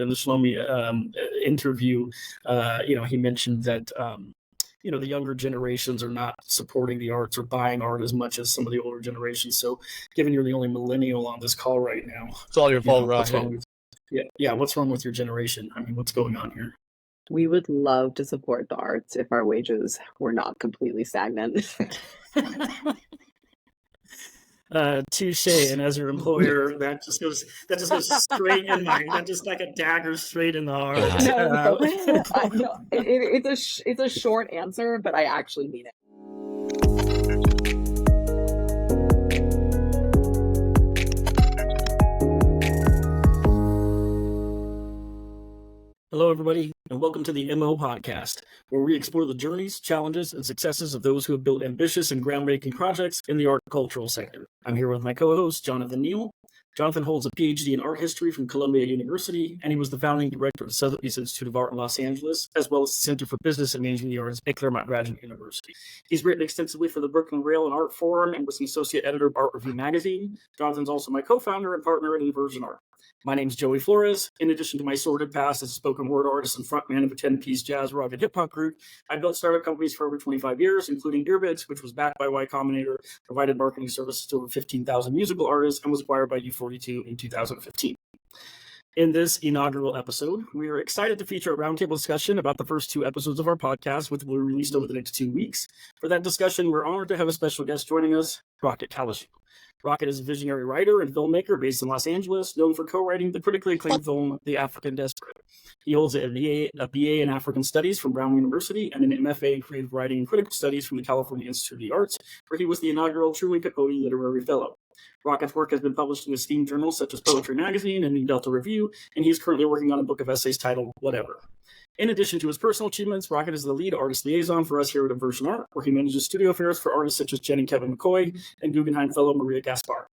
in the Shlomi interview, he mentioned that the younger generations are not supporting the arts or buying art as much as some of the older generations. So, given you're the only millennial on this call right now, it's all your fault, what's wrong with your generation? I mean, what's going on here? We would love to support the arts if our wages were not completely stagnant. Touche. And as your employer, that just goes straight in that just like a dagger straight in the heart. I know. It's a short answer, but I actually mean it. Hello, everybody, and welcome to the MO Podcast, where we explore the journeys, challenges, and successes of those who have built ambitious and groundbreaking projects in the art and cultural sector. I'm here with my co-host, Jonathan Neal. Jonathan holds a PhD in art history from Columbia University, and he was the founding director of the Sotheby's Institute of Art in Los Angeles, as well as the Center for Business and Managing the Arts at Claremont Graduate University. He's written extensively for the Brooklyn Rail and Art Forum and was the associate editor of Art Review magazine. Jonathan's also my co-founder and partner at Inversion Art. My name's Joey Flores. In addition to my sordid past as a spoken word artist and frontman of a 10-piece jazz, rock, and hip-hop group, I've built startup companies for over 25 years, including Earbits, which was backed by Y Combinator, provided marketing services to over 15,000 musical artists, and was acquired by U42 in 2015. In this inaugural episode, we are excited to feature a roundtable discussion about the first two episodes of our podcast, which will be released over the next 2 weeks. For that discussion, we're honored to have a special guest joining us, Rocket Caleshu. Rocket is a visionary writer and filmmaker based in Los Angeles, known for co-writing the critically acclaimed film The African Desperate. He holds a BA in African Studies from Brown University and an MFA in Creative Writing and Critical Studies from the California Institute of the Arts, where he was the inaugural Truman Capote Literary Fellow. Rocket's work has been published in esteemed journals such as Poetry Magazine and New Delta Review, and he's currently working on a book of essays titled Whatever. In addition to his personal achievements, Rocket is the lead artist liaison for us here at Inversion Art, where he manages studio affairs for artists such as Jen and Kevin McCoy and Guggenheim fellow Maria Gaspar.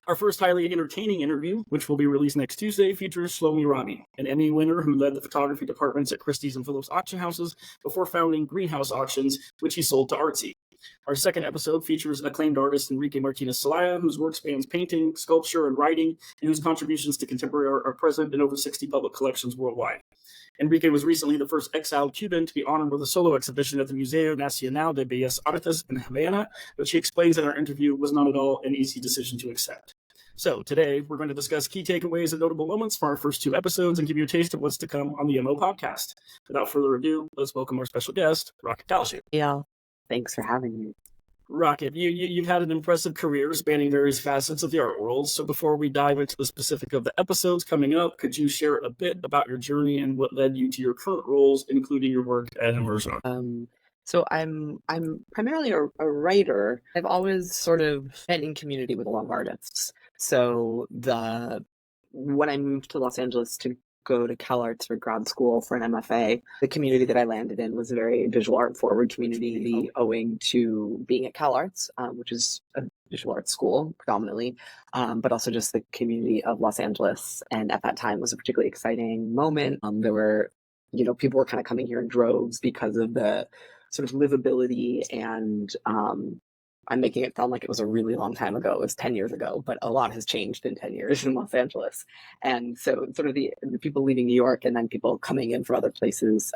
Our first highly entertaining interview, which will be released next Tuesday, features Shlomi Rabi, an Emmy winner who led the photography departments at Christie's and Phillips auction houses before founding Greenhouse Auctions, which he sold to Artsy. Our second episode features acclaimed artist Enrique Martinez Celaya, whose work spans painting, sculpture, and writing, and whose contributions to contemporary art are present in over 60 public collections worldwide. Enrique was recently the first exiled Cuban to be honored with a solo exhibition at the Museo Nacional de Bellas Artes in Havana, which he explains in our interview was not at all an easy decision to accept. So today, we're going to discuss key takeaways and notable moments from our first two episodes and give you a taste of what's to come on the MO podcast. Without further ado, let's welcome our special guest, Rocket Caleshu. Yeah, thanks for having me. Rocket, you've had an impressive career spanning various facets of the art world. So before we dive into the specific of the episodes coming up, could you share a bit about your journey and what led you to your current roles, including your work at Inversion Art? So I'm primarily a writer. I've always sort of been in community with a lot of artists. So when I moved to Los Angeles to go to CalArts for grad school for an MFA, the community that I landed in was a very visual art forward community owing to being at CalArts, which is a visual arts school predominantly, but also just the community of Los Angeles. And at that time was a particularly exciting moment. There were, people were kind of coming here in droves because of the sort of livability and I'm making it sound like it was a really long time ago. It was 10 years ago, but a lot has changed in 10 years in Los Angeles. And so sort of the people leaving New York and then people coming in from other places,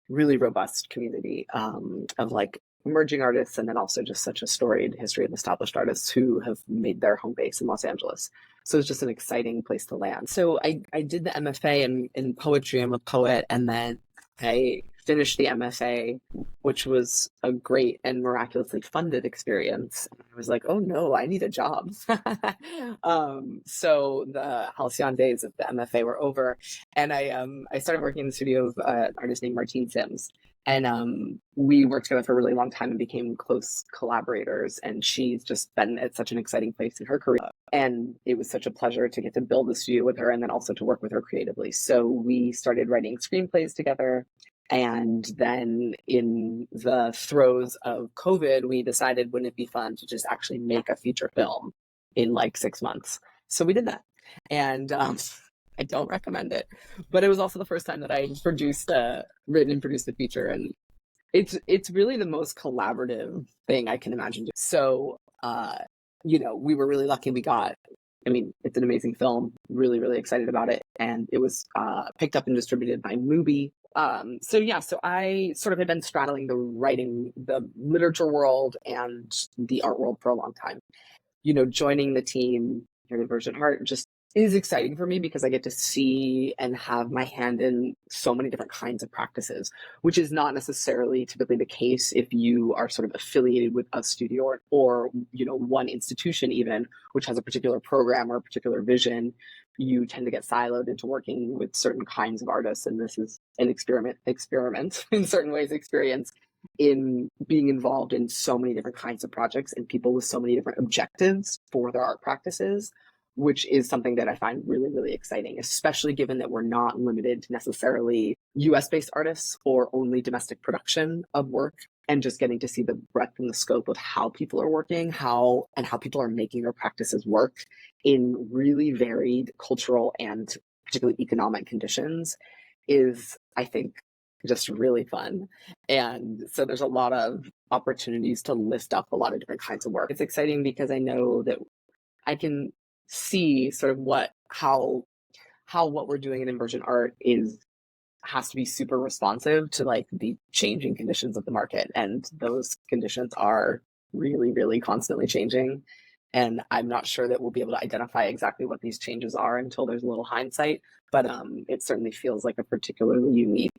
really robust community of like emerging artists and then also just such a storied history of established artists who have made their home base in Los Angeles. So it's just an exciting place to land. So I did the MFA in poetry. I'm a poet. And then I finished the MFA, which was a great and miraculously funded experience. I was like, oh no, I need a job. So the halcyon days of the MFA were over. And I started working in the studio of an artist named Martinez. And we worked together for a really long time and became close collaborators. And she's just been at such an exciting place in her career. And it was such a pleasure to get to build the studio with her and then also to work with her creatively. So we started writing screenplays together. And then in the throes of COVID, we decided, wouldn't it be fun to just actually make a feature film in like 6 months? So we did that. And I don't recommend it, but it was also the first time that I written and produced a feature. And it's really the most collaborative thing I can imagine. So, we were really lucky. We got I mean, it's an amazing film. Really, really excited about it. And it was picked up and distributed by Mubi. So I sort of had been straddling the literature world and the art world for a long time. Joining the team here at Version Art just is exciting for me because I get to see and have my hand in so many different kinds of practices, which is not necessarily typically the case if you are sort of affiliated with a studio or one institution even, which has a particular program or a particular vision. You tend to get siloed into working with certain kinds of artists, and this is an experiment in certain ways, experience in being involved in so many different kinds of projects and people with so many different objectives for their art practices, which is something that I find really, really exciting, especially given that we're not limited to necessarily US-based artists or only domestic production of work, and just getting to see the breadth and the scope of how people are working, how people are making their practices work in really varied cultural and particularly economic conditions is, I think, just really fun. And so there's a lot of opportunities to list up a lot of different kinds of work. It's exciting because I know that I can see sort of how what we're doing in inversion art has to be super responsive to like the changing conditions of the market, and those conditions are really, really constantly changing. And I'm not sure that we'll be able to identify exactly what these changes are until there's a little hindsight, but it certainly feels like a particularly unique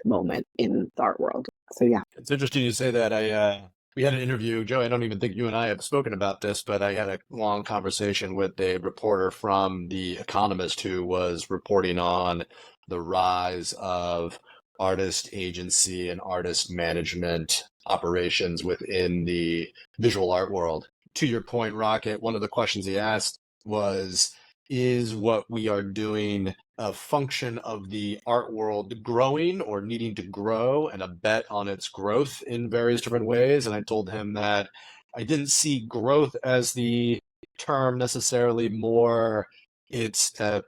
moment in the art world. So yeah. It's interesting you say that. We had an interview, Joe, I don't even think you and I have spoken about this, but I had a long conversation with a reporter from The Economist who was reporting on the rise of artist agency and artist management operations within the visual art world. To your point, Rocket, one of the questions he asked was, is what we are doing a function of the art world growing or needing to grow, and a bet on its growth in various different ways? And I told him that I didn't see growth as the term necessarily, more it's a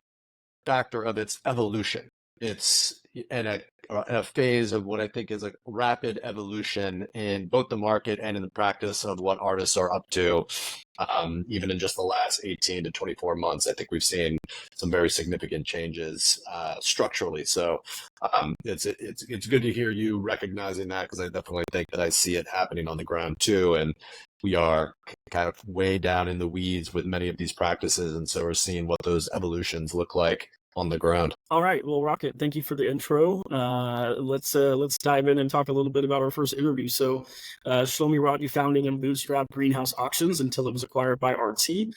factor of its evolution. It's in a phase of what I think is a rapid evolution in both the market and in the practice of what artists are up to. Even in just the last 18 to 24 months, I think we've seen some very significant changes structurally. So it's good to hear you recognizing that, because I definitely think that I see it happening on the ground too. And we are kind of way down in the weeds with many of these practices. And so we're seeing what those evolutions look like on the ground. All right. Well, Rocket, thank you for the intro. Let's dive in and talk a little bit about our first interview. So, Shlomi Rod, you founding and bootstrapped Greenhouse Auctions until it was acquired by Artsy.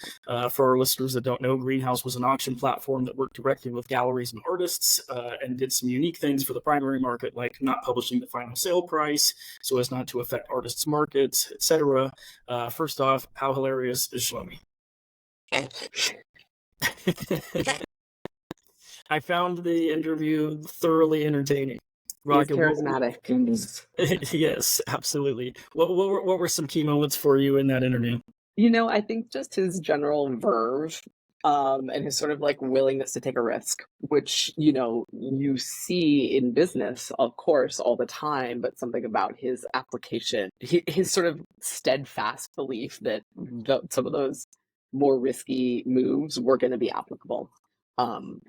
For our listeners that don't know, Greenhouse was an auction platform that worked directly with galleries and artists and did some unique things for the primary market, like not publishing the final sale price so as not to affect artists' markets, etc. First off, how hilarious is Shlomi? I found the interview thoroughly entertaining. Rocket, he's charismatic. Yes, absolutely. What were some key moments for you in that interview? I think just his general verve and his sort of like willingness to take a risk, which, you see in business, of course, all the time, but something about his application, his sort of steadfast belief that some of those more risky moves were going to be applicable.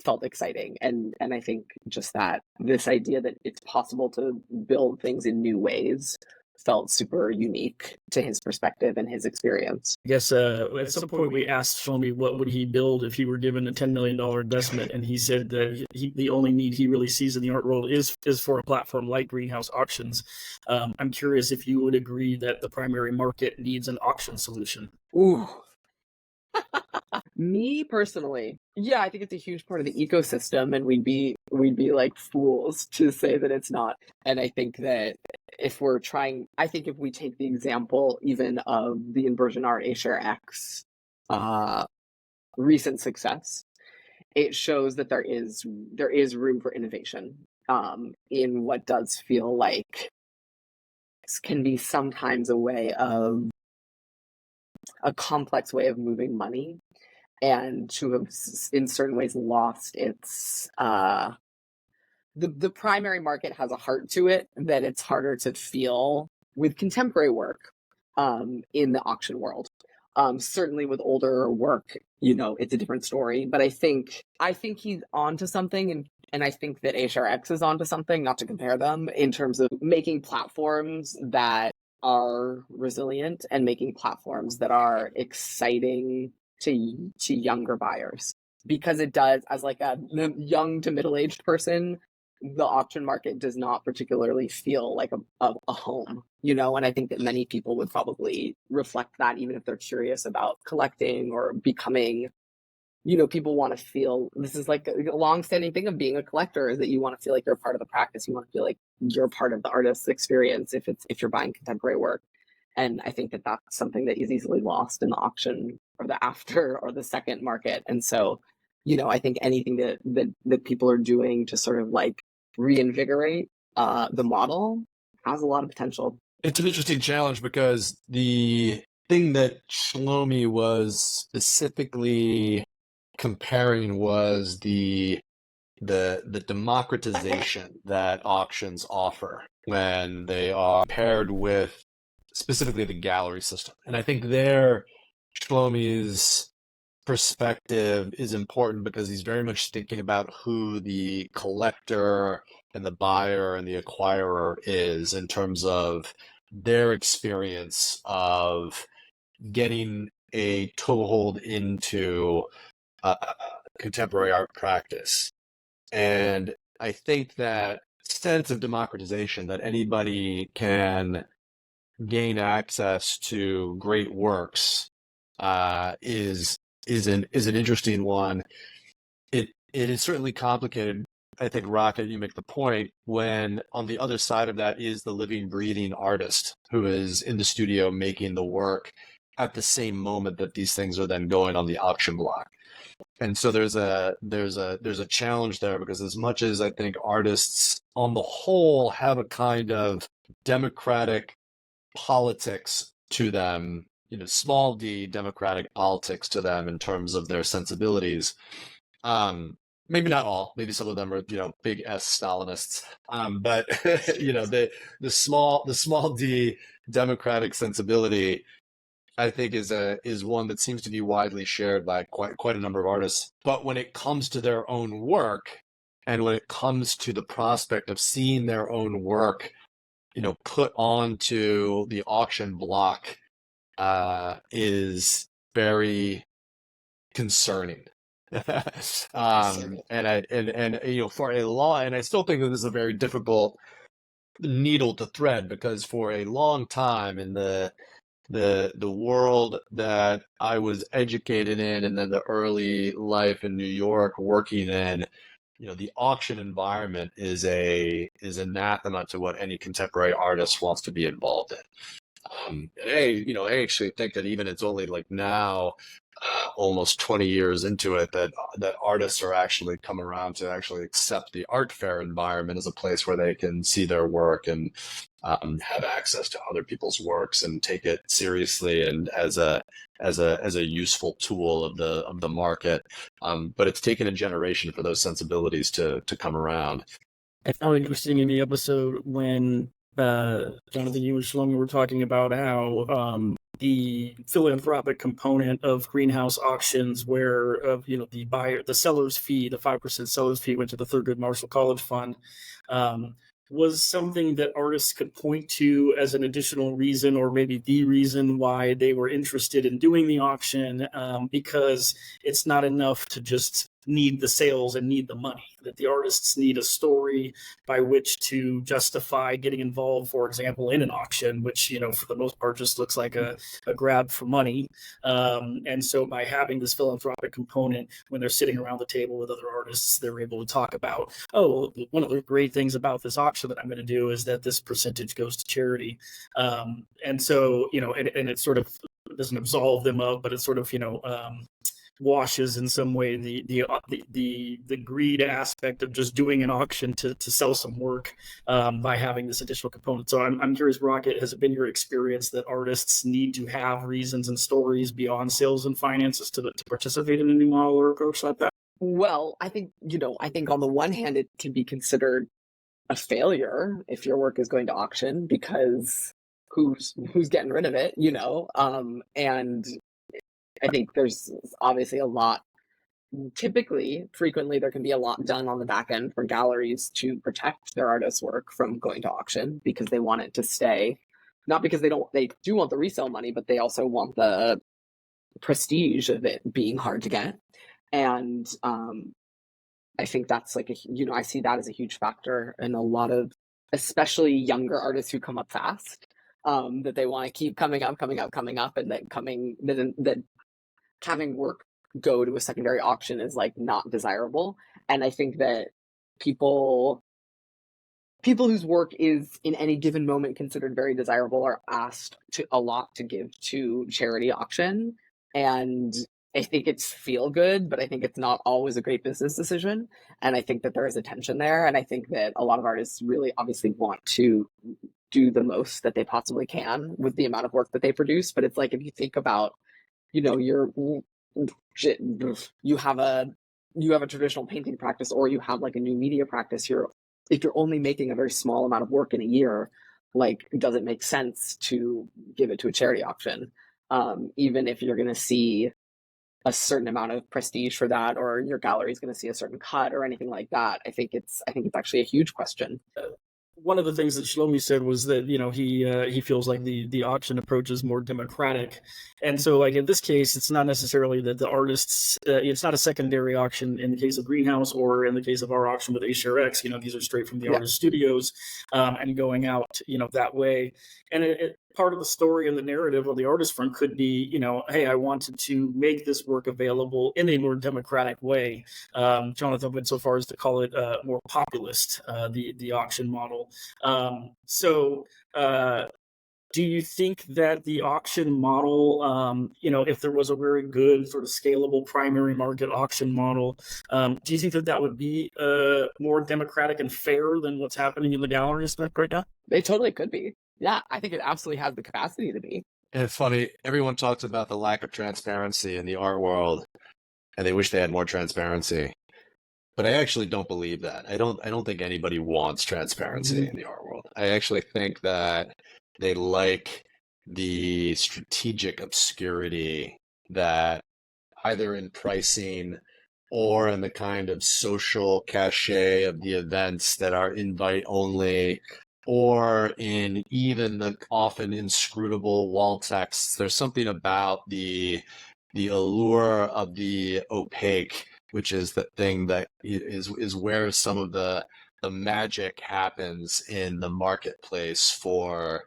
Felt exciting. And I think just that this idea that it's possible to build things in new ways felt super unique to his perspective and his experience. I guess at some point we asked Shlomi what would he build if he were given a $10 million investment, and he said that the only need he really sees in the art world is for a platform like Greenhouse Auctions. I'm curious if you would agree that the primary market needs an auction solution. Ooh. Me personally, yeah, I think it's a huge part of the ecosystem, and we'd be like fools to say that it's not. And I think that if we take the example even of the inversion art A-Share X recent success, it shows that there is room for innovation in what does feel like this can be sometimes a complex way of moving money, and to have in certain ways lost its the primary market has a heart to it that it's harder to feel with contemporary work in the auction world. Certainly with older work, it's a different story. But I think he's onto something, and I think that HRX is onto something, not to compare them, in terms of making platforms that are resilient and making platforms that are exciting to younger buyers. Because it does, as like a young to middle-aged person, the auction market does not particularly feel like a home, and I think that many people would probably reflect that, even if they're curious about collecting or becoming, people want to feel, this is like a long-standing thing of being a collector, is that you want to feel like you're part of the practice. You want to feel like you're part of the artist's experience if you're buying contemporary work. And I think that that's something that is easily lost in the auction or the after or the second market. And so, I think anything that people are doing to sort of like reinvigorate the model has a lot of potential. It's an interesting challenge because the thing that Shlomi was specifically comparing was the democratization that auctions offer when they are paired with specifically the gallery system. And I think there Shlomi's perspective is important because he's very much thinking about who the collector and the buyer and the acquirer is in terms of their experience of getting a toehold into contemporary art practice. And I think that sense of democratization, that anybody can gain access to great works, is an interesting one. It is certainly complicated. I think, Rocket, you make the point, when on the other side of that is the living, breathing artist who is in the studio making the work at the same moment that these things are then going on the auction block. And so there's a challenge there, because as much as I think artists on the whole have a kind of democratic politics to them, small d democratic politics to them in terms of their sensibilities. Maybe not all, maybe some of them are, big S Stalinists. But the small d democratic sensibility, I think, is one that seems to be widely shared by quite a number of artists. But when it comes to their own work, and when it comes to the prospect of seeing their own work, put onto the auction block, is very concerning. For a long, and I still think that this is a very difficult needle to thread, because for a long time in the world that I was educated in, and then the early life in New York working in, the auction environment is anathema to what any contemporary artist wants to be involved in. I actually think that even it's only like now, almost 20 years into it, that artists are actually come around to actually accept the art fair environment as a place where they can see their work and have access to other people's works and take it seriously and as a useful tool of the market. But it's taken a generation for those sensibilities to come around. I found it interesting in the episode when Jonathan, you and Shlomi were talking about how the philanthropic component of greenhouse auctions, where the seller's fee, the 5% seller's fee, went to the Thurgood Marshall College Fund, was something that artists could point to as an additional reason, or maybe the reason why they were interested in doing the auction, because it's not enough to just need the sales and need the money, that the artists need a story by which to justify getting involved, for example, in an auction, which, for the most part just looks like a grab for money. And so by having this philanthropic component, when they're sitting around the table with other artists, they're able to talk about, one of the great things about this auction that I'm going to do is that this percentage goes to charity. And so, and it sort of doesn't absolve them of, but it sort of, washes in some way the greed aspect of just doing an auction to sell some work, by having this additional component. So I'm curious, Rocket, has it been your experience that artists need to have reasons and stories beyond sales and finances to participate in a new model or approach like that? Well, I think on the one hand, it can be considered a failure if your work is going to auction, because who's getting rid of it, and I think there's obviously a lot. Frequently, there can be a lot done on the back end for galleries to protect their artists' work from going to auction because they want it to stay. Not because they do want the resale money, but they also want the prestige of it being hard to get. And I think that's like I see that as a huge factor in a lot of, especially younger artists who come up fast, that they want to keep coming up, and that having work go to a secondary auction is like not desirable. And I think that people whose work is in any given moment considered very desirable are asked a lot to give to charity auction. And I think it's feel good, but I think it's not always a great business decision. And I think that there is a tension there. And I think that a lot of artists really obviously want to do the most that they possibly can with the amount of work that they produce. But it's like, if you think about, you have a traditional painting practice, or you have like a new media practice, if you're only making a very small amount of work in a year, like, does it make sense to give it to a charity auction? Even if you're going to see a certain amount of prestige for that, or your gallery is going to see a certain cut or anything like that. I think it's actually a huge question. One of the things that Shlomi said was that he feels like the auction approach is more democratic, and so like in this case, it's not necessarily that the artists. It's not a secondary auction in the case of Greenhouse, or in the case of our auction with HRX. These are straight from the artist studios, and going out that way. And part of the story and the narrative on the artist front could be, hey, I wanted to make this work available in a more democratic way. Jonathan went so far as to call it more populist, the auction model. Do you think that the auction model, if there was a very good sort of scalable primary market auction model, do you think that would be more democratic and fair than what's happening in the gallery right now? They totally could be. Yeah, I think it absolutely has the capacity to be. And it's funny, everyone talks about the lack of transparency in the art world, and they wish they had more transparency. But I actually don't believe that. I don't think anybody wants transparency in the art world. I actually think that they like the strategic obscurity that, either in pricing or in the kind of social cachet of the events that are invite only, or in even the often inscrutable wall texts. There's something about the allure of the opaque, which is the thing that is where some of the magic happens in the marketplace for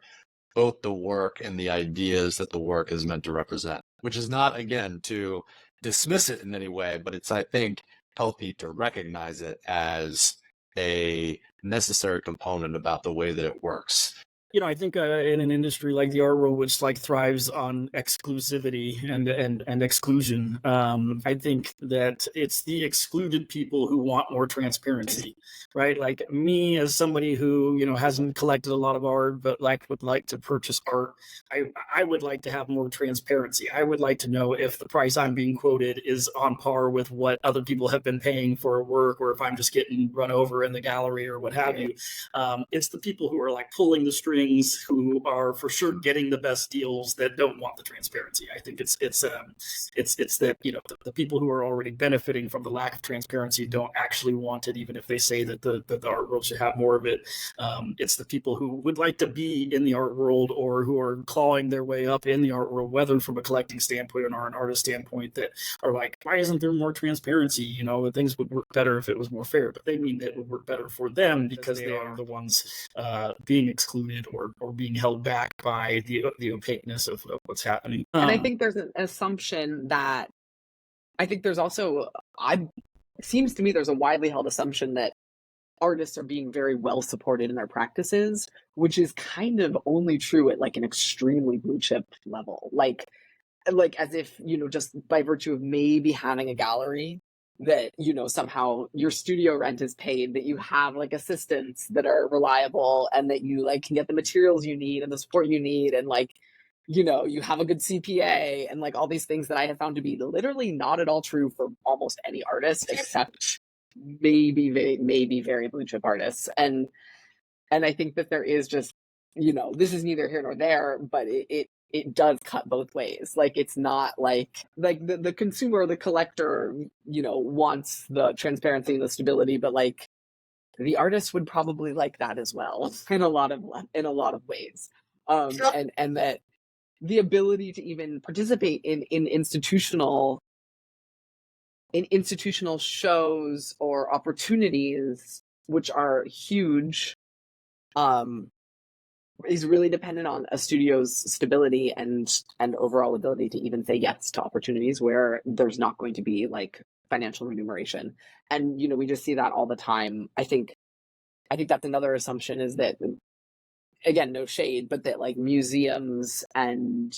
both the work and the ideas that the work is meant to represent. Which is not, again, to dismiss it in any way, but it's, I think, healthy to recognize it as a necessary component about the way that it works. I think in an industry like the art world, which like thrives on exclusivity and exclusion, I think that it's the excluded people who want more transparency, right? Like me, as somebody who hasn't collected a lot of art, but would like to purchase art, I would like to have more transparency. I would like to know if the price I'm being quoted is on par with what other people have been paying for work, or if I'm just getting run over in the gallery or what have you. It's the people who are like pulling the strings, who are for sure getting the best deals, that don't want the transparency. I think it's that the people who are already benefiting from the lack of transparency don't actually want it, even if they say that the art world should have more of it. It's the people who would like to be in the art world, or who are clawing their way up in the art world, whether from a collecting standpoint or an artist standpoint, that are like, why isn't there more transparency? Things would work better if it was more fair. But they mean that it would work better for them because they are the ones being excluded or being held back by the opaqueness of what's happening. And I think there's an assumption that, it seems to me there's a widely held assumption that artists are being very well supported in their practices, which is kind of only true at like an extremely blue chip level. Like as if, just by virtue of maybe having a gallery, that somehow your studio rent is paid, that you have like assistants that are reliable, and that you like can get the materials you need and the support you need, and like you have a good CPA, and like all these things that I have found to be literally not at all true for almost any artist, except maybe very blue chip artists. And I think that there is just, this is neither here nor there, but it it does cut both ways. Like, it's not like the consumer, the collector, wants the transparency and the stability, but like the artist would probably like that as well in a lot of ways. And that the ability to even participate in institutional shows or opportunities, which are huge, is really dependent on a studio's stability and overall ability to even say yes to opportunities where there's not going to be like financial remuneration. And we just see that all the time. I think that's another assumption, is that, again, no shade, but that like museums and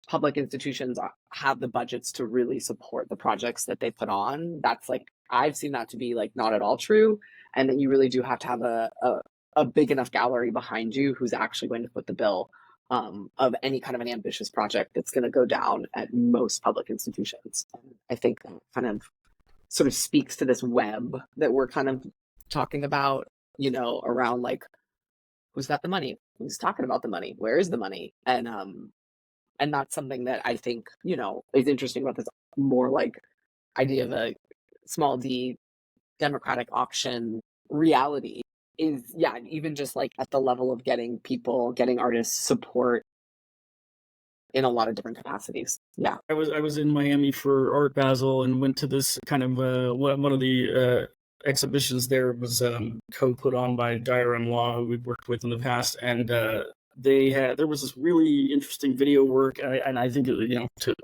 public institutions have the budgets to really support the projects that they put on. That's like, I've seen that to be like not at all true, and that you really do have to have a big enough gallery behind you who's actually going to foot the bill of any kind of an ambitious project that's going to go down at most public institutions. And I think that kind of sort of speaks to this web that we're kind of talking about, around like, who's got the money? Who's talking about the money? Where is the money? And that's something that I think, is interesting about this more like idea of a small d democratic auction reality, is, yeah, even just like at the level of getting artists support in a lot of different capacities. Yeah. I was in Miami for Art Basel and went to this kind of one of the exhibitions there was co-put on by Dyer and Law, who we've worked with in the past, and there was this really interesting video work, and I think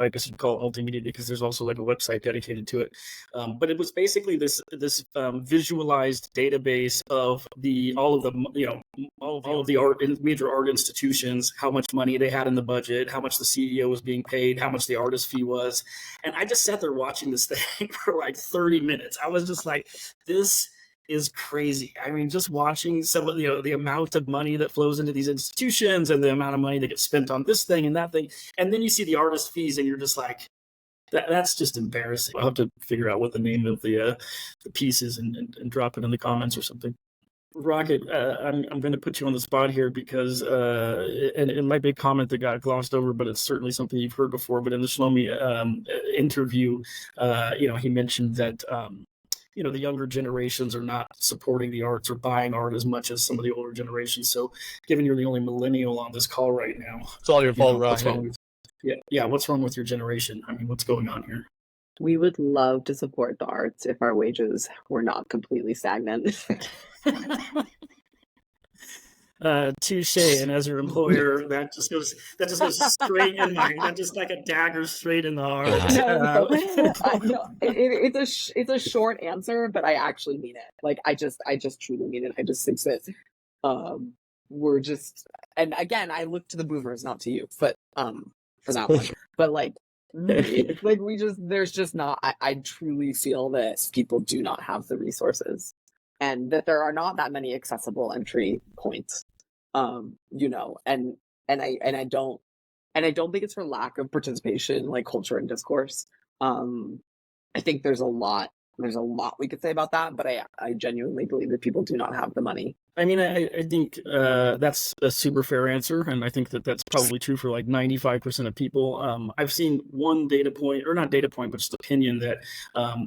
I guess you'd call it multimedia, because there's also like a website dedicated to it. But it was basically this visualized database of all of the major art institutions, how much money they had in the budget, how much the CEO was being paid, how much the artist fee was, and I just sat there watching this thing for like 30 minutes. I was just like, this is crazy. I mean, just watching some of the amount of money that flows into these institutions and the amount of money that gets spent on this thing and that thing, and then you see the artist fees, and you're just like, that's just embarrassing. I'll have to figure out what the name of the piece is and drop it in the comments or something. Rocket, I'm going to put you on the spot here because, and it might be a comment that got glossed over, but it's certainly something you've heard before. But in the Shlomi interview, he mentioned that the younger generations are not supporting the arts or buying art as much as some of the older generations. So, given you're the only millennial on this call right now, it's all your fault, Rocket. What's wrong with your generation? I mean, what's going on here? We would love to support the arts if our wages were not completely stagnant. Touche. And as your employer, that just goes straight in that just like a dagger straight in the heart. It's a short answer, but I actually mean it. Like, I just truly mean it. I just think that we're just, and again, I look to the boomers, not to you, but for that one. But like, it's like there's just not. I truly feel that people do not have the resources, and that there are not that many accessible entry points. And I don't think it's for lack of participation, like culture and discourse. I think there's a lot we could say about that, but I genuinely believe that people do not have the money. I mean, I think that's a super fair answer, and I think that's probably true for like 95% of people. I've seen one data point, or not data point, but just opinion that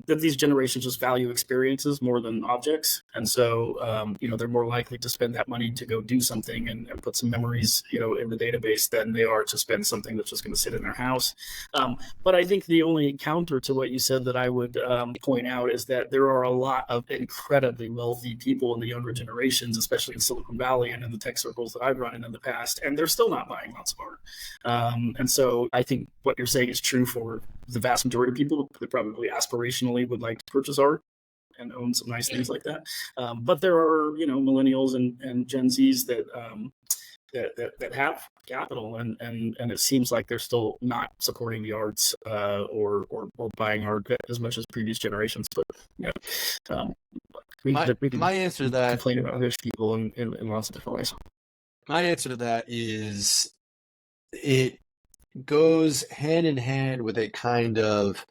these generations just value experiences more than objects, and so they're more likely to spend that money to go do something and put some memories in the database than they are to spend something that's just going to sit in their house. But I think the only counter to what you said that I would point out is that there are a lot of incredibly wealthy people in the younger generations, especially in Silicon Valley and in the tech circles that I've run in the past, and they're still not buying lots of art. And so I think what you're saying is true for the vast majority of people that probably aspirationally would like to purchase art and own some nice things like that. But there are, millennials and Gen Zs that have capital, and it seems like they're still not supporting the arts or buying art as much as previous generations. But my answer to that, complain about rich people in lots of different ways. My answer to that is it goes hand in hand with a kind of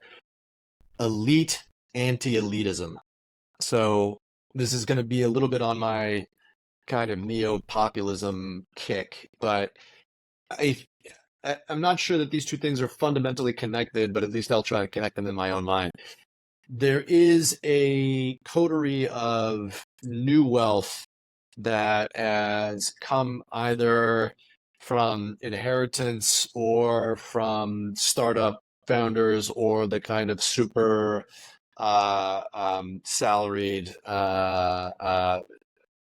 elite anti-elitism. So this is going to be a little bit on my kind of neo-populism kick, but I'm not sure that these two things are fundamentally connected, but at least I'll try to connect them in my own mind. There is a coterie of new wealth that has come either from inheritance or from startup founders or the kind of super salaried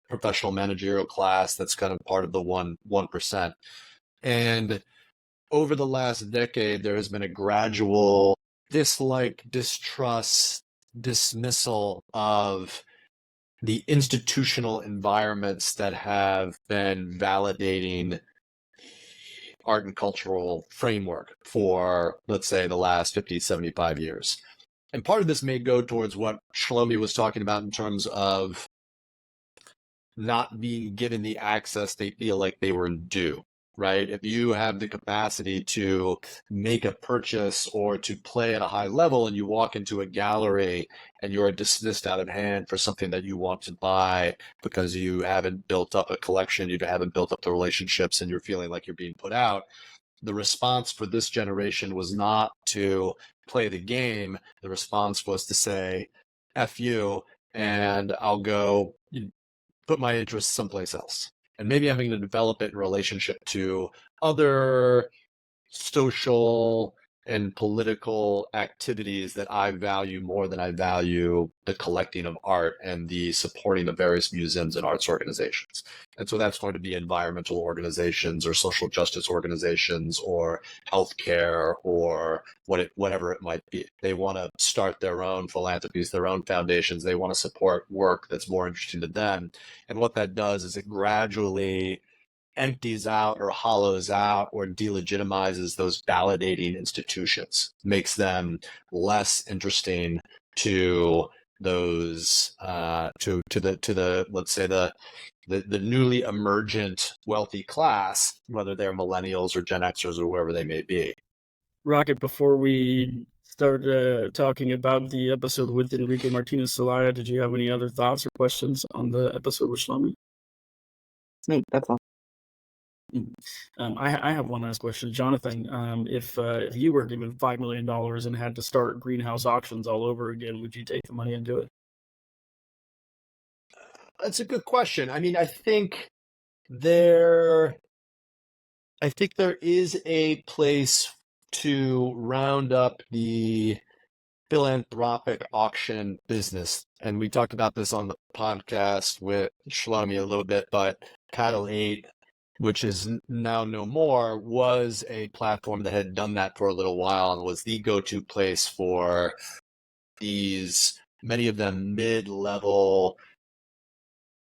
professional managerial class that's kind of part of the 1%. And over the last decade, there has been a gradual dislike, distrust, dismissal of the institutional environments that have been validating art and cultural framework for, let's say, the last 50, 75 years. And part of this may go towards what Shlomi was talking about in terms of not being given the access they feel like they were due, right? If you have the capacity to make a purchase or to play at a high level and you walk into a gallery and you're dismissed out of hand for something that you want to buy because you haven't built up a collection, you haven't built up the relationships, and you're feeling like you're being put out, the response for this generation was not to play the game. The response was to say, F you, and I'll go put my interests someplace else. And maybe having to develop it in relationship to other social and political activities that I value more than I value the collecting of art and the supporting of various museums and arts organizations. And so that's going to be environmental organizations or social justice organizations or healthcare or whatever it might be. They want to start their own philanthropies, their own foundations. They want to support work that's more interesting to them. And what that does is it gradually empties out or hollows out or delegitimizes those validating institutions, makes them less interesting to those to the let's say the newly emergent wealthy class, whether they're millennials or Gen Xers or whoever they may be. Rocket, before we start talking about the episode with Enrique Martinez Celaya, did you have any other thoughts or questions on the episode with Shlomi? No, that's all. I have one last question, Jonathan. If you were given $5 million and had to start greenhouse auctions all over again, would you take the money and do it? That's a good question. I mean, I think there is a place to round up the philanthropic auction business. And we talked about this on the podcast with Shlomi a little bit, but Paddle 8, which is now no more, was a platform that had done that for a little while and was the go-to place for these, many of them mid-level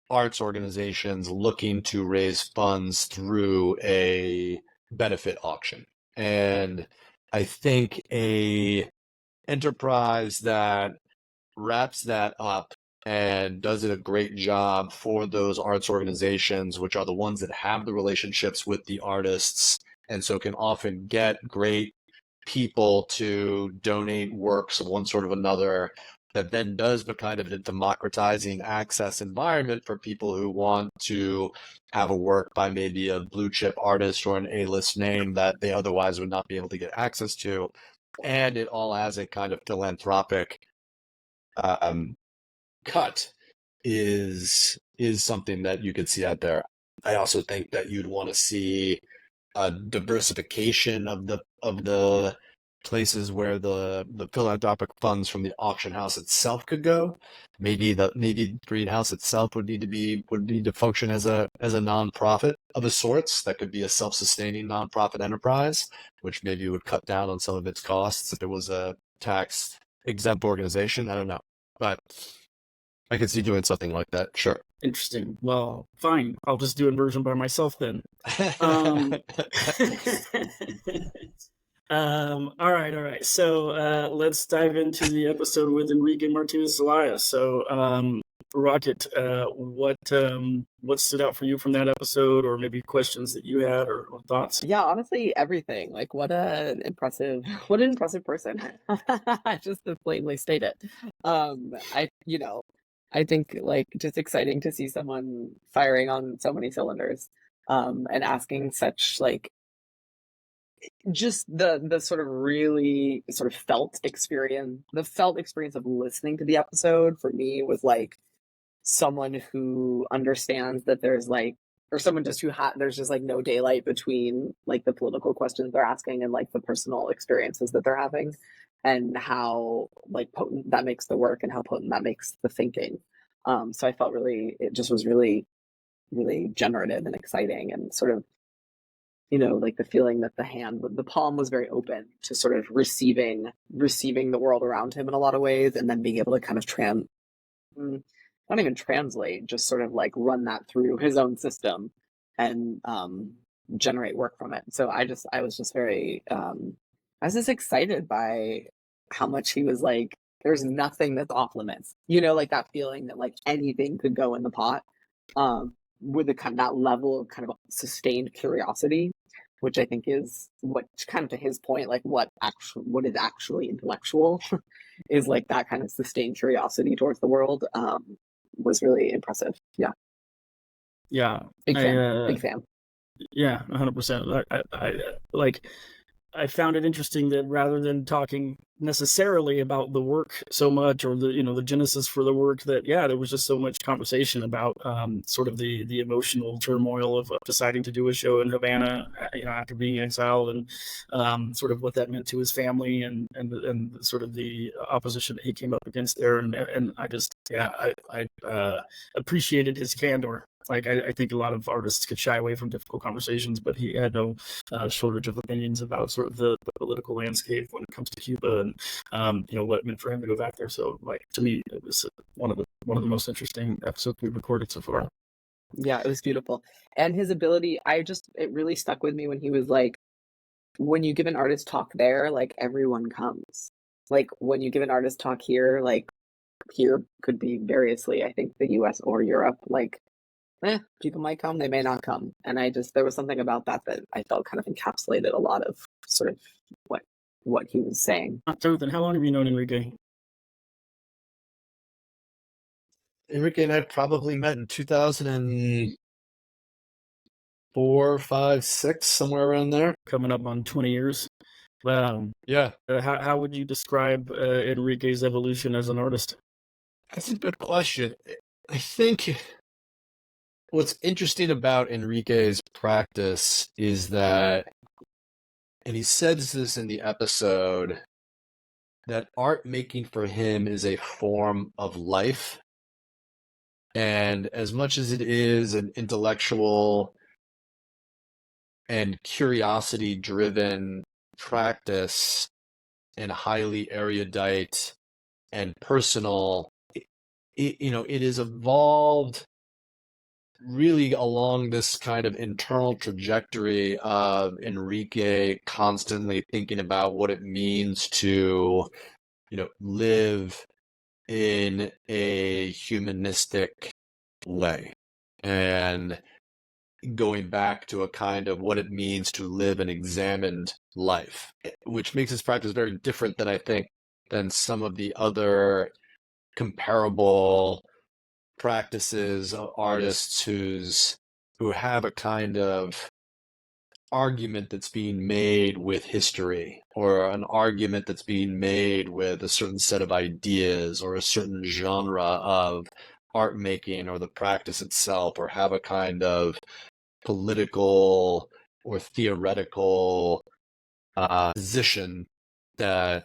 arts organizations looking to raise funds through a benefit auction. And I think a enterprise that wraps that up and does it a great job for those arts organizations, which are the ones that have the relationships with the artists, and so can often get great people to donate works of one sort of another, that then does the kind of a democratizing access environment for people who want to have a work by maybe a blue chip artist or an A-list name that they otherwise would not be able to get access to. And it all has a kind of philanthropic cut is something that you could see out there. I also think that you'd want to see a diversification of the places where the philanthropic funds from the auction house itself could go. Maybe Greenhouse itself would need to function as a nonprofit of a sorts that could be a self-sustaining nonprofit enterprise, which maybe would cut down on some of its costs if it was a tax exempt organization. I don't know, but I could see doing something like that. Sure. Interesting. Well, fine. I'll just do inversion by myself then. All right. So let's dive into the episode with Enrique Martinez Celaya. So, Rocket, what stood out for you from that episode, or maybe questions that you had or thoughts? Yeah, honestly, everything. Like, what an impressive person. Just to blatantly state it. I think like just exciting to see someone firing on so many cylinders, and asking such like just the sort of really sort of felt experience, the felt experience of listening to the episode for me was like someone who understands that there's like, or someone just there's just like no daylight between like the political questions they're asking and like the personal experiences that they're having, and how like potent that makes the work and how potent that makes the thinking. So I felt really, it just was really, really generative and exciting, and sort of, like the feeling that the palm was very open to sort of receiving the world around him in a lot of ways, and then being able to kind of not even translate, just sort of like run that through his own system and generate work from it. So I was just very, I was just excited by how much he was like, there's nothing that's off limits, like that feeling that like anything could go in the pot, with the kind of that level of kind of sustained curiosity, which I think is what, kind of to his point, like what is actually intellectual is like that kind of sustained curiosity towards the world, was really impressive. Yeah. Yeah. Big fan. Big fan. Yeah, 100%. I found it interesting that rather than talking necessarily about the work so much, or the genesis for the work, that there was just so much conversation about sort of the emotional turmoil of deciding to do a show in Havana, after being exiled, and sort of what that meant to his family, and sort of the opposition that he came up against there, and I just I appreciated his candor. Like, I think a lot of artists could shy away from difficult conversations, but he had no shortage of opinions about sort of the political landscape when it comes to Cuba, and what it meant for him to go back there. So, like, to me, it was one of the most interesting episodes we've recorded so far. Yeah, it was beautiful. And his ability, it really stuck with me when he was like, when you give an artist talk there, like everyone comes. Like when you give an artist talk here, like here could be variously, I think the US or Europe, like people might come, they may not come. And there was something about that I felt kind of encapsulated a lot of sort of what he was saying. Jonathan, how long have you known Enrique? Enrique and I probably met in 2004, 5, 6, somewhere around there. Coming up on 20 years. Yeah. How would you describe Enrique's evolution as an artist? That's a good question. I think what's interesting about Enrique's practice is that, and he says this in the episode, that art making for him is a form of life. And as much as it is an intellectual and curiosity-driven practice and highly erudite and personal, it has evolved really along this kind of internal trajectory of Enrique constantly thinking about what it means to, live in a humanistic way, and going back to a kind of what it means to live an examined life, which makes his practice very different than some of the other comparable practices of artists who have a kind of argument that's being made with history, or an argument that's being made with a certain set of ideas or a certain genre of art making or the practice itself, or have a kind of political or theoretical position that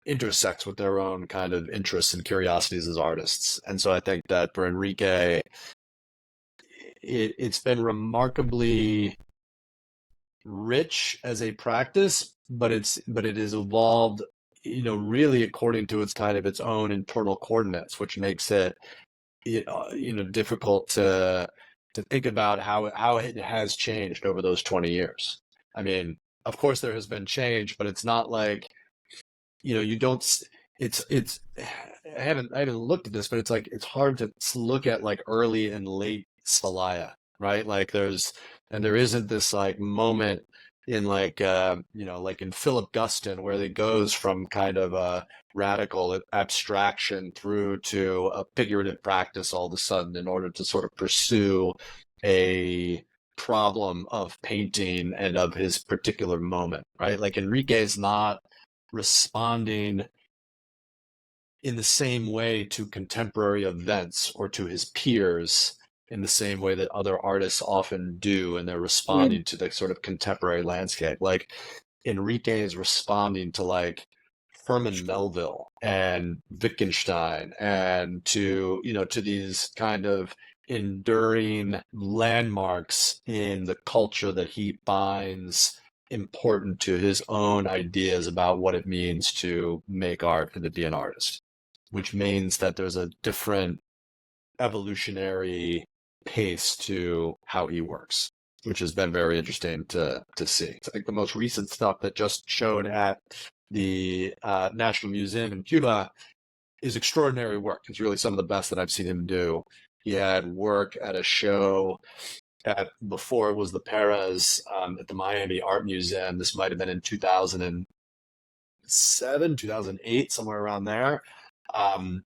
intersects with their own kind of interests and curiosities as artists. And so I think that for Enrique, it's been remarkably rich as a practice, but it has evolved, really according to its own internal coordinates, which makes it, difficult to think about how it has changed over those 20 years. I mean, of course there has been change, but it's not like, you don't, it's, I haven't looked at this, but it's like, it's hard to look at like early and late Celaya, right? Like there isn't this like moment in like, like in Philip Guston, where it goes from kind of a radical abstraction through to a figurative practice all of a sudden, in order to sort of pursue a problem of painting and of his particular moment, right? Like Enrique is not responding in the same way to contemporary events or to his peers in the same way that other artists often do, and they're responding to the sort of contemporary landscape. Like Enrique is responding to like Herman Melville and Wittgenstein and to, you know, to these kind of enduring landmarks in the culture that he finds important to his own ideas about what it means to make art and to be an artist, which means that there's a different evolutionary pace to how he works, which has been very interesting to see. I think the most recent stuff that just showed at the National Museum in Cuba is extraordinary work. It's really some of the best that I've seen him do. He had work at a show at, before it was the Perez, at the Miami Art Museum. This might have been in 2007, 2008, somewhere around there,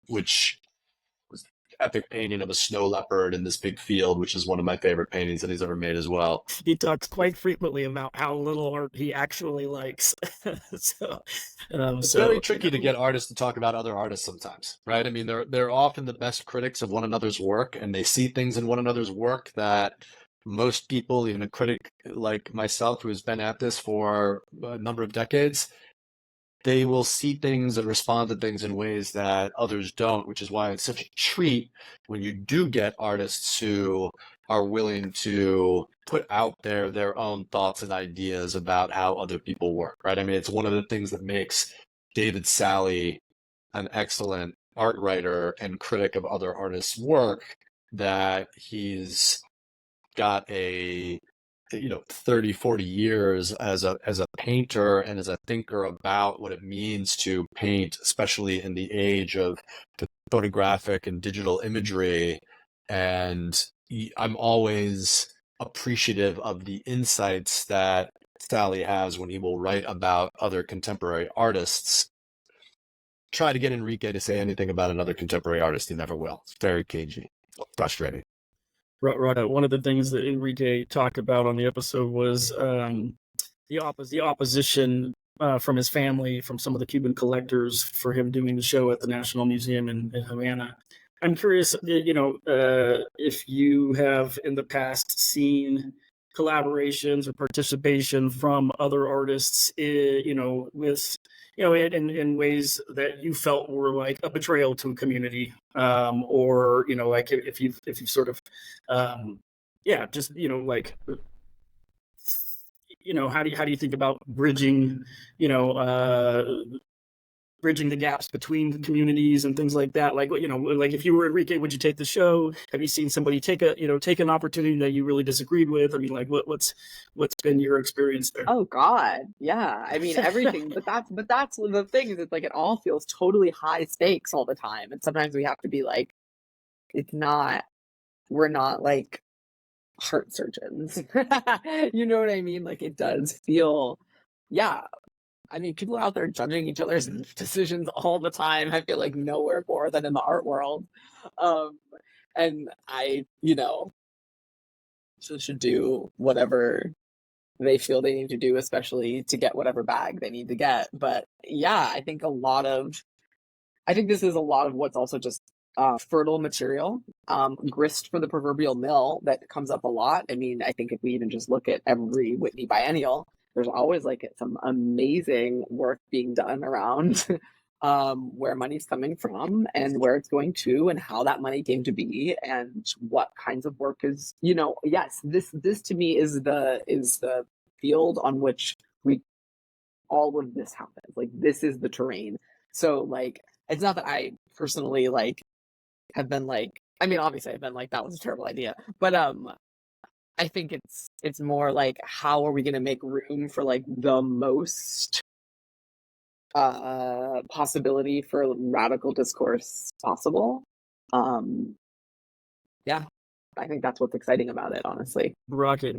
which was epic painting of a snow leopard in this big field, which is one of my favorite paintings that he's ever made as well. He talks quite frequently about how little art he actually likes. It's very tricky to get artists to talk about other artists sometimes, right? I mean, they're often the best critics of one another's work, and they see things in one another's work that most people, even a critic like myself who has been at this for a number of decades, they will see things and respond to things in ways that others don't, which is why it's such a treat when you do get artists who are willing to put out there their own thoughts and ideas about how other people work, right? I mean, it's one of the things that makes David Sally an excellent art writer and critic of other artists' work, that he's got a 30, 40 years as a painter and as a thinker about what it means to paint, especially in the age of the photographic and digital imagery. And I'm always appreciative of the insights that Sally has when he will write about other contemporary artists. Try to get Enrique to say anything about another contemporary artist, he never will. It's very cagey, frustrating. Right. One of the things that Enrique talked about on the episode was the opposition from his family, from some of the Cuban collectors, for him doing the show at the National Museum in Havana. I'm curious, if you have in the past seen collaborations or participation from other artists, with in ways that you felt were like a betrayal to a community, or like if you've sort of, how do you think about bridging the gaps between communities and things like that? Like, like if you were Enrique, would you take the show? Have you seen somebody take an opportunity that you really disagreed with? I mean, like what's been your experience there? Oh God. Yeah. I mean, everything, but that's the thing is, it's like, it all feels totally high stakes all the time. And sometimes we have to be like, we're not like heart surgeons. You know what I mean? Like, it does feel, yeah. I mean, people are out there judging each other's decisions all the time. I feel like nowhere more than in the art world. And I, should do whatever they feel they need to do, especially to get whatever bag they need to get. But yeah, I think this is a lot of what's also just fertile material, grist for the proverbial mill that comes up a lot. I mean, I think if we even just look at every Whitney biennial, there's always like some amazing work being done around where money's coming from and where it's going to and how that money came to be and what kinds of work is, yes, this to me is the field on which all of this happens. Like, this is the terrain. So like, it's not that I personally like have been like, I mean, obviously I've been like, that was a terrible idea, but I think it's more like, how are we going to make room for like the most possibility for radical discourse possible? Yeah, I think that's what's exciting about it, honestly. Rocket,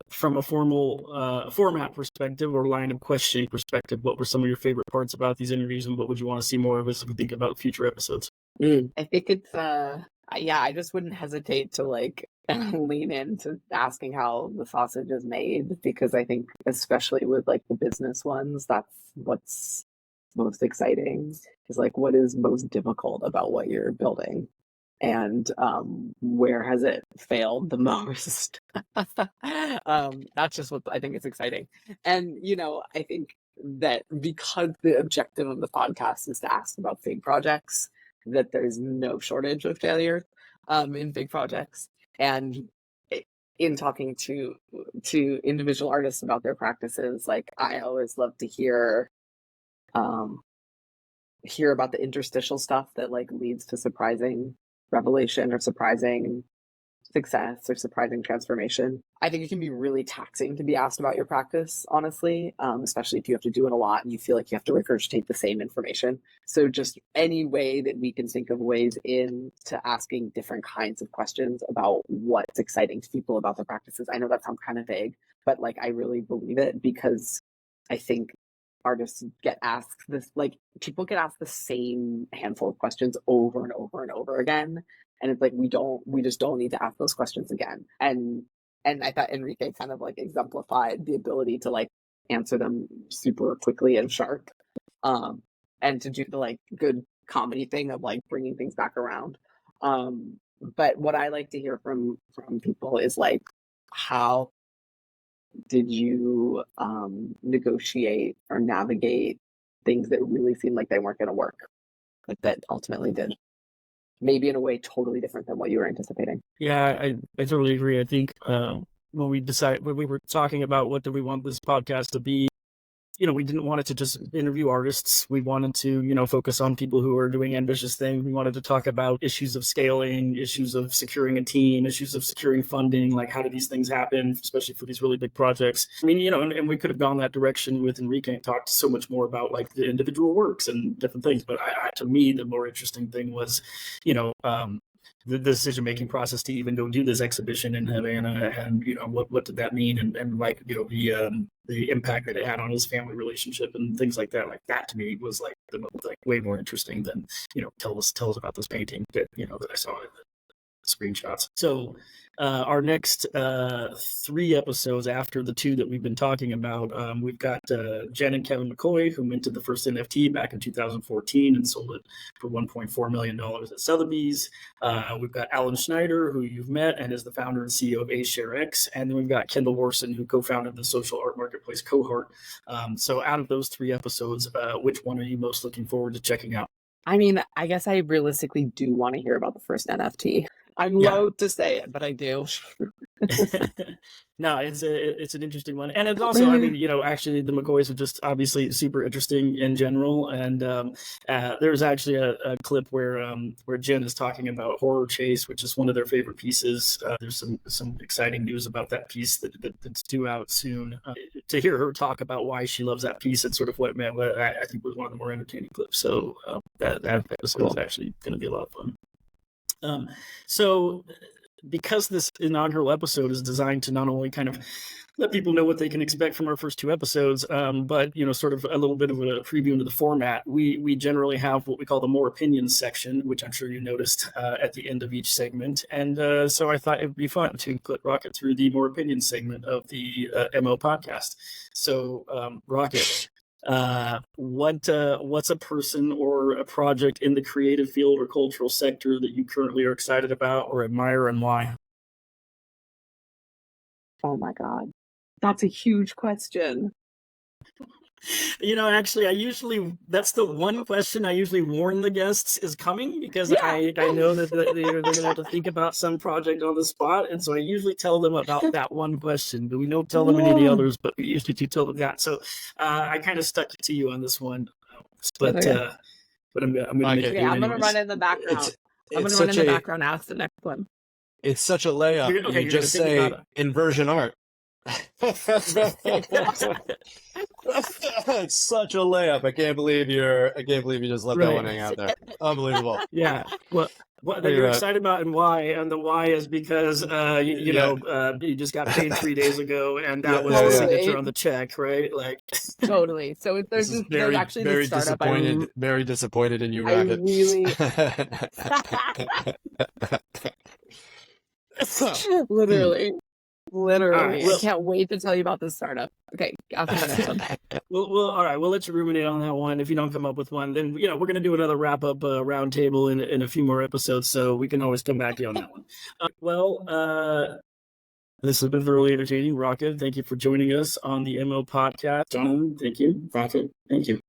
from a formal format perspective or line of questioning perspective, what were some of your favorite parts about these interviews, and what would you want to see more of as we think about future episodes? I think it's yeah, I just wouldn't hesitate to like lean into asking how the sausage is made, because I think especially with like the business ones, that's what's most exciting, is like what is most difficult about what you're building, and where has it failed the most. That's just what I think is exciting. And I think that because the objective of the podcast is to ask about big projects, that there's no shortage of failure in big projects. And in talking to individual artists about their practices, like I always love to hear about the interstitial stuff that like leads to surprising revelation or surprising success or surprising transformation. I think it can be really taxing to be asked about your practice, honestly, especially if you have to do it a lot and you feel like you have to regurgitate the same information. So just any way that we can think of ways into asking different kinds of questions about what's exciting to people about their practices. I know that sounds kind of vague, but like I really believe it, because I think artists get asked this, like people get asked the same handful of questions over and over and over again. And it's like, we just don't need to ask those questions again. And I thought Enrique kind of like exemplified the ability to like answer them super quickly and sharp. And to do the like good comedy thing of like bringing things back around. But what I like to hear from people is like, how did you negotiate or navigate things that really seemed like they weren't going to work, but that ultimately did? Maybe in a way totally different than what you were anticipating. Yeah, I totally agree. I think when we were talking about what do we want this podcast to be, we didn't want it to just interview artists. We wanted to, focus on people who are doing ambitious things. We wanted to talk about issues of scaling, issues of securing a team, issues of securing funding, like how do these things happen, especially for these really big projects. I mean, and we could have gone that direction with Enrique and talked so much more about like the individual works and different things. But to me, the more interesting thing was, the decision-making process to even go do this exhibition in Havana, and what did that mean, and like the impact that it had on his family relationship and things like that. Like that to me was like way more interesting than tell us about this painting that that I saw in the screenshots. So our next 3 episodes after the 2 that we've been talking about, we've got Jen and Kevin McCoy, who minted the first NFT back in 2014 and sold it for $1.4 million at Sotheby's. We've got Alan Schneider, who you've met and is the founder and CEO of AShareX. And then we've got Kendall Worson, who co-founded the social art marketplace Cohort. So out of those 3 episodes, which one are you most looking forward to checking out? I mean, I guess I realistically do want to hear about the first NFT. I'm loath to say it, but I do. No, it's an interesting one, and it's also, I mean, actually the McCoys are just obviously super interesting in general, and there's actually a clip where Jen is talking about Horror Chase, which is one of their favorite pieces. There's some exciting news about that piece that's due out soon. To hear her talk about why she loves that piece and sort of what I think was one of the more entertaining clips. So that episode is actually going to be a lot of fun. So because this inaugural episode is designed to not only kind of let people know what they can expect from our first 2 episodes, but sort of a little bit of a preview into the format, we generally have what we call the more opinions section, which I'm sure you noticed at the end of each segment. And so I thought it would be fun to put Rocket through the more opinions segment of the MO podcast. So Rocket, what's a person or a project in the creative field or cultural sector that you currently are excited about or admire, and why? Oh my God, that's a huge question. Actually, that's the one question I usually warn the guests is coming, because I know that they're going to have to think about some project on the spot. And so I usually tell them about that one question, but we don't tell them any of the others, but we usually do tell them that. So I kind of stuck to you on this one, but I'm going to make it. I'm going to run in the background. I'm going to run in the background. Ask the next one. It's such a layup. You just say inversion art. It's such a layup. I can't believe you just let that one hang out there. Unbelievable. Yeah. What that you're excited about and why, and the why is because you just got paid 3 days ago, and that was the signature on the check, right? Like Totally. So there's actually very this startup. very disappointed in you, I Rocket. really literally. Right, I can't wait to tell you about this startup. Okay, I'll come back on that. Well, all right. We'll let you ruminate on that one. If you don't come up with one, then we're going to do another wrap up roundtable in a few more episodes, so we can always come back to you on that one. This has been thoroughly entertaining. Rocket, thank you for joining us on the MO podcast. Jonathan, thank you. Rocket, thank you.